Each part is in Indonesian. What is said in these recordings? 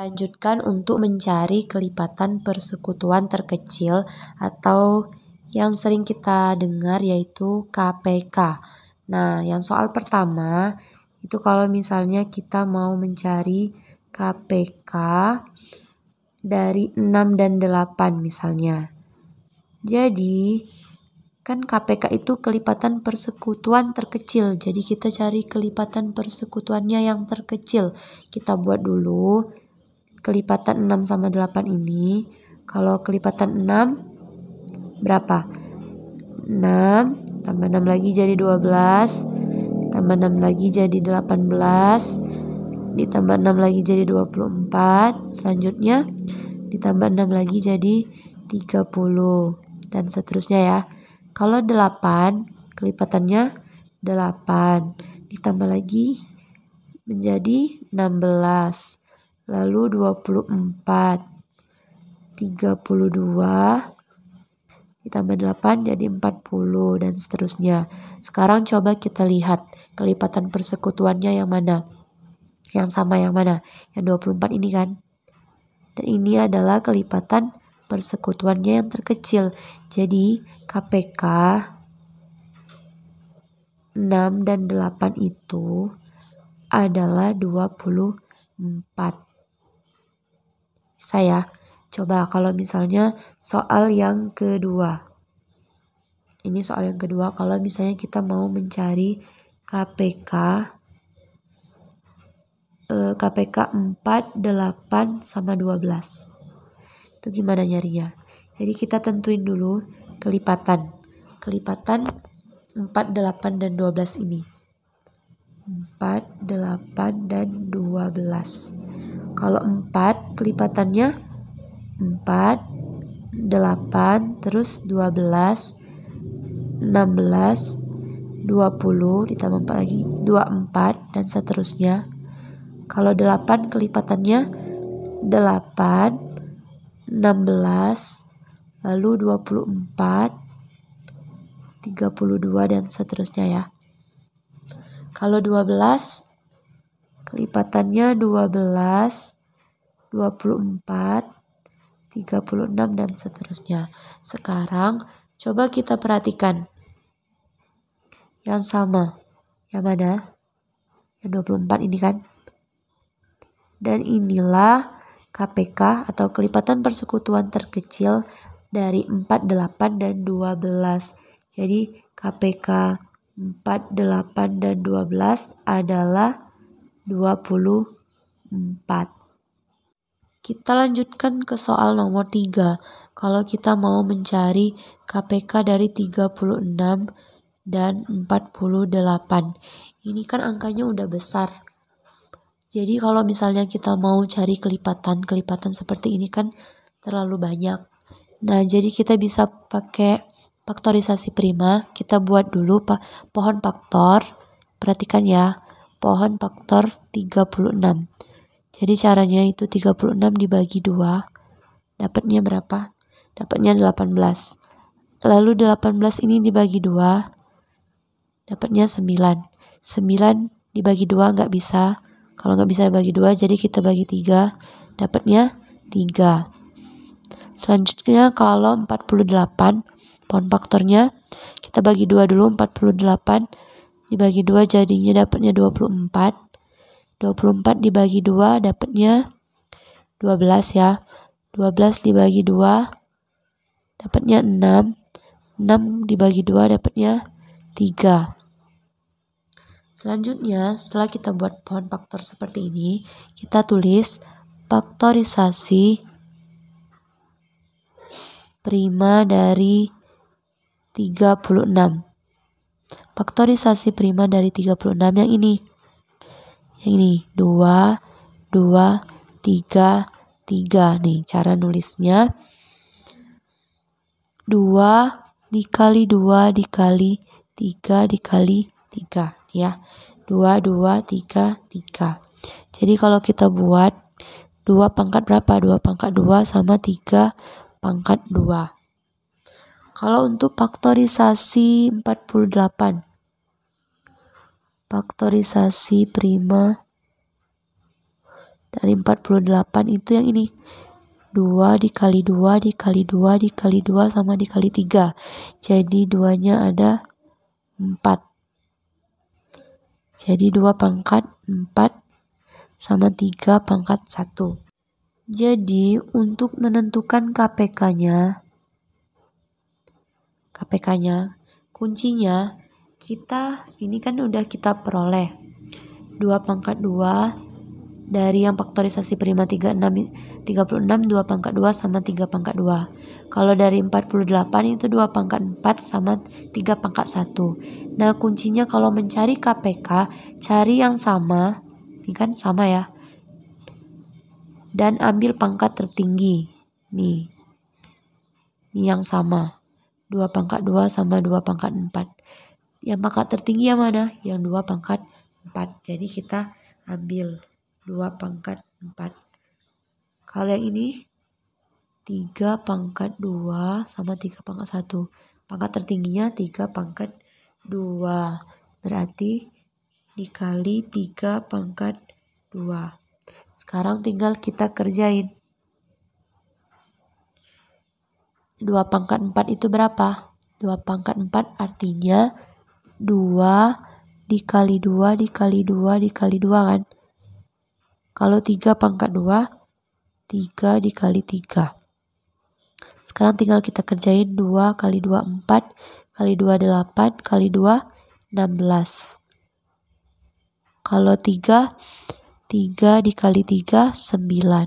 lanjutkan untuk mencari kelipatan persekutuan terkecil atau yang sering kita dengar yaitu KPK. Nah, yang soal pertama itu kalau misalnya kita mau mencari KPK dari 6 dan 8 misalnya. Jadi, kan KPK itu kelipatan persekutuan terkecil. Jadi kita cari kelipatan persekutuannya yang terkecil. Kita buat dulu kelipatan 6 sama 8 ini. Kalau kelipatan 6 berapa? 6 tambah 6 lagi jadi 12, tambah 6 lagi jadi 18, ditambah 6 lagi jadi 24, selanjutnya ditambah 6 lagi jadi 30 dan seterusnya ya. Kalau 8 kelipatannya 8 ditambah lagi menjadi 16, lalu 24, 32 ditambah 8 jadi 40 dan seterusnya. Sekarang coba kita lihat kelipatan persekutuannya yang mana? Yang sama yang mana? Yang 24 ini kan? Dan ini adalah kelipatan persekutuannya yang terkecil. Jadi KPK 6 dan 8 itu adalah 24. Bisa ya? Coba kalau misalnya soal yang kedua. Ini soal yang kedua kalau misalnya kita mau mencari KPK 4, 8, sama 12. Itu gimana nyarinya? Jadi kita tentuin dulu kelipatan 4, 8, dan 12 ini. 4, 8, dan 12. Kalau 4 kelipatannya 4, 8, terus 12, 16, 20, ditambah 4 lagi 24 dan seterusnya. Kalau 8 kelipatannya 8, 16, lalu 24, 32 dan seterusnya ya. Kalau 12 kelipatannya 12, 24, 36 dan seterusnya. Sekarang coba kita perhatikan yang sama. Yang mana? Yang 24 ini kan? Dan inilah KPK atau kelipatan persekutuan terkecil dari 4, 8, dan 12. Jadi KPK 4, 8, dan 12 adalah 24. Kita lanjutkan ke soal nomor 3. Kalau kita mau mencari KPK dari 36 dan 48. Ini kan angkanya udah besar. Jadi kalau misalnya kita mau cari kelipatan seperti ini kan terlalu banyak. Nah, jadi kita bisa pakai faktorisasi prima. Kita buat dulu pohon faktor. Perhatikan ya, pohon faktor 36. Jadi caranya itu 36 dibagi 2. Dapatnya berapa? Dapatnya 18. Lalu 18 ini dibagi 2. Dapatnya 9. 9 dibagi 2 nggak bisa. Kalau nggak bisa bagi 2, jadi kita bagi 3. Dapatnya 3. Selanjutnya kalau 48, pohon faktornya kita bagi 2 dulu. 48 dibagi 2 jadinya dapatnya 24. 24 dibagi 2 dapatnya 12 ya. 12 dibagi 2 dapatnya 6. 6 dibagi 2 dapatnya 3. Selanjutnya, setelah kita buat pohon faktor seperti ini, kita tulis faktorisasi prima dari 36. Faktorisasi prima dari 36 yang ini. Yang ini 2, 2, 3, 3. Nih cara nulisnya 2 dikali 2 dikali 3 dikali 3 ya. 2, 2, 3, 3. Jadi kalau kita buat 2 pangkat berapa? 2 pangkat 2 sama 3 pangkat 2. Kalau untuk faktorisasi 48. Faktorisasi prima Dari 48 itu yang ini. 2 dikali 2 dikali 2 dikali 2 sama dikali 3. Jadi 2-nya ada 4. Jadi 2 pangkat 4 sama 3 pangkat 1. Jadi untuk menentukan KPK-nya, kuncinya kita ini kan udah kita peroleh 2 pangkat 2 dari yang faktorisasi prima 36 2 pangkat 2 sama 3 pangkat 2. Kalau dari 48 itu 2 pangkat 4 sama 3 pangkat 1. Nah kuncinya kalau mencari KPK, cari yang sama, ini kan sama ya, dan ambil pangkat tertinggi. Nih yang sama, 2 pangkat 2 sama 2 pangkat 4. Yang pangkat tertinggi yang mana? Yang 2 pangkat 4. Jadi kita ambil 2 pangkat 4. Kalau yang ini 3 pangkat 2 sama 3 pangkat 1. Pangkat tertingginya 3 pangkat 2. Berarti dikali 3 pangkat 2. Sekarang tinggal kita kerjain. 2 pangkat 4 itu berapa? 2 pangkat 4 artinya 2 dikali 2 dikali 2 dikali 2 kan? Kalau 3 pangkat 2, 3 dikali 3. Sekarang tinggal kita kerjain 2 kali 2, 4, kali 2, 8, kali 2, 16. Kalau 3 dikali 3, 9.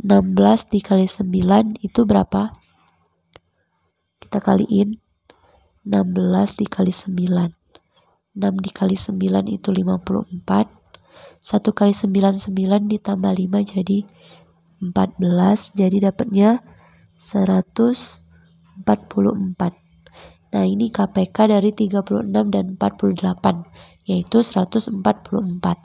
16 dikali 9 itu berapa? Kita kaliin. 16 dikali 9. 6 dikali 9 itu 54. 1 kali 9, 9 ditambah 5 jadi 14. Jadi dapatnya 144. Nah ini KPK dari 36 dan 48, yaitu 144.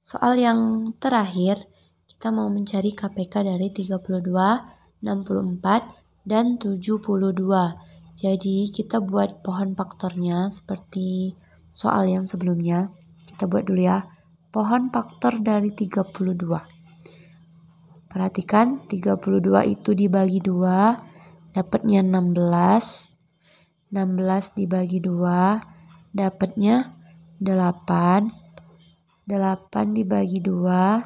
Soal yang terakhir, kita mau mencari KPK dari 32, 64, dan 72. Jadi kita buat pohon faktornya seperti soal yang sebelumnya. Kita buat dulu ya. Pohon faktor dari 32. Perhatikan 32 itu dibagi 2, dapatnya 16. 16 dibagi 2, dapatnya 8. 8 dibagi 2,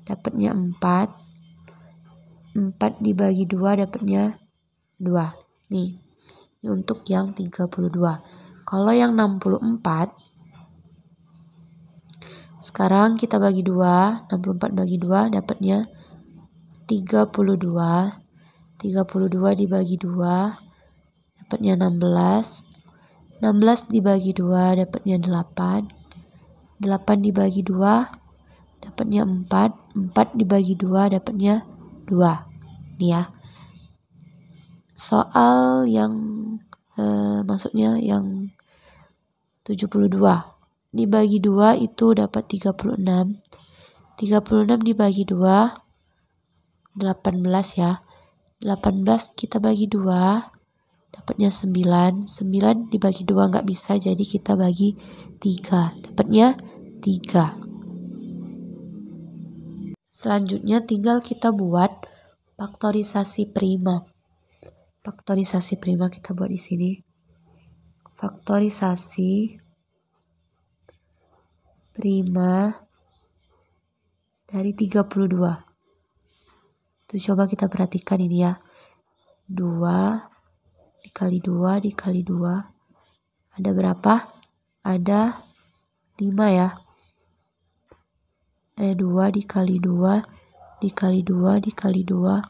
dapatnya 4. 4 dibagi 2, dapatnya 2. Nih, ini untuk yang 32. Kalau yang 64, sekarang kita bagi 2, 64 bagi 2, dapatnya 32. 32 dibagi 2, dapatnya 16. 16 dibagi 2, dapatnya 8. 8 dibagi 2, dapatnya 4. 4 dibagi 2, dapatnya 2. Nih ya. Soal yang maksudnya yang 72. Dibagi 2 itu dapat 36. 36 dibagi 2, 18 ya. 18 kita bagi 2, dapatnya 9. 9 dibagi 2 nggak bisa, jadi kita bagi 3. Dapatnya 3. Selanjutnya tinggal kita buat faktorisasi prima. Faktorisasi prima kita buat di sini. Faktorisasi prima dari 32. Tuh coba kita perhatikan ini ya. 2 dikali 2 dikali 2. Ada berapa? Ada 5 ya. 2 dikali 2 dikali 2 dikali 2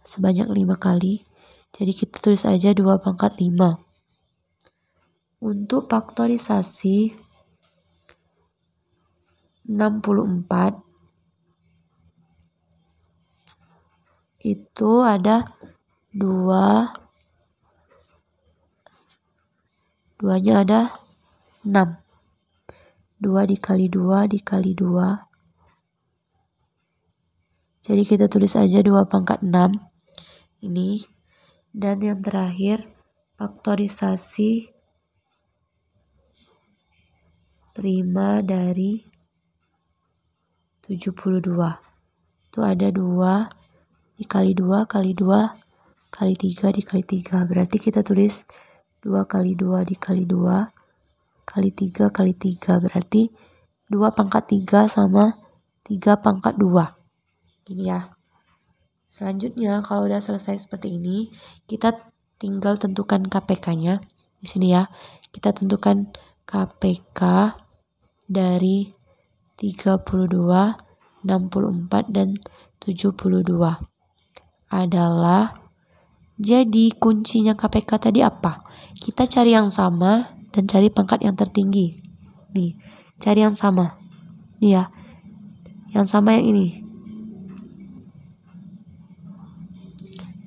sebanyak 5 kali. Jadi kita tulis aja 2 pangkat 5. Untuk faktorisasi 64 itu ada 2, 2-nya ada 6. 2 dikali 2 dikali 2. Jadi kita tulis aja 2 pangkat 6. Ini. Dan yang terakhir faktorisasi prima dari 72. Itu ada 2 dikali 2 kali 2 kali 3 dikali 3. Berarti kita tulis 2 kali 2 dikali 2 kali 3 kali 3. Berarti 2 pangkat 3 sama 3 pangkat 2. Ini ya. Selanjutnya kalau udah selesai seperti ini, kita tinggal tentukan KPK-nya. Di sini ya, kita tentukan KPK dari 32, 64, dan 72 adalah, jadi kuncinya KPK tadi apa? Kita cari yang sama dan cari pangkat yang tertinggi. Nih, cari yang sama. Nih ya, yang sama yang ini.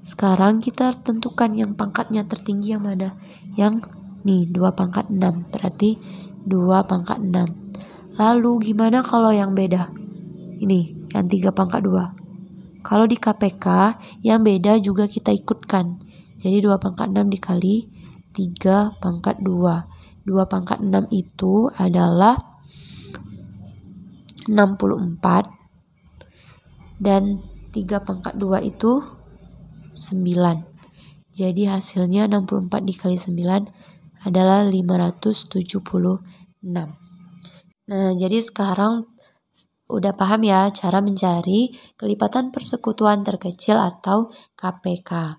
Sekarang kita tentukan yang pangkatnya tertinggi yang mana? Yang nih, 2 pangkat 6. Berarti 2 pangkat 6. Lalu gimana kalau yang beda? Ini, yang 3 pangkat 2. Kalau di KPK, yang beda juga kita ikutkan. Jadi 2 pangkat 6 dikali 3 pangkat 2. 2 pangkat 6 itu adalah 64. Dan 3 pangkat 2 itu 9. Jadi hasilnya 64 dikali 9 adalah 576. Nah, jadi sekarang udah paham ya cara mencari kelipatan persekutuan terkecil atau KPK.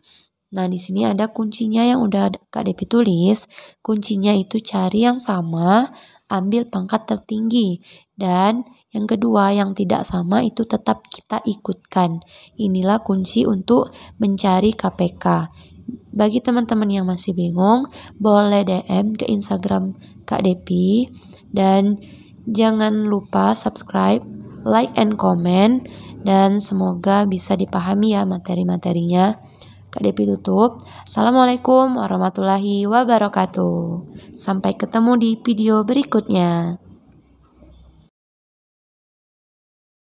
Nah, di sini ada kuncinya yang udah Kak Depi tulis. Kuncinya itu cari yang sama, ambil pangkat tertinggi. Dan yang kedua, yang tidak sama itu tetap kita ikutkan. Inilah kunci untuk mencari KPK. Bagi teman-teman yang masih bingung, boleh DM ke Instagram Kak Depi. Dan jangan lupa subscribe, like, and comment. Dan semoga bisa dipahami ya materi-materinya. Kak Depi tutup. Assalamualaikum warahmatullahi wabarakatuh. Sampai ketemu di video berikutnya.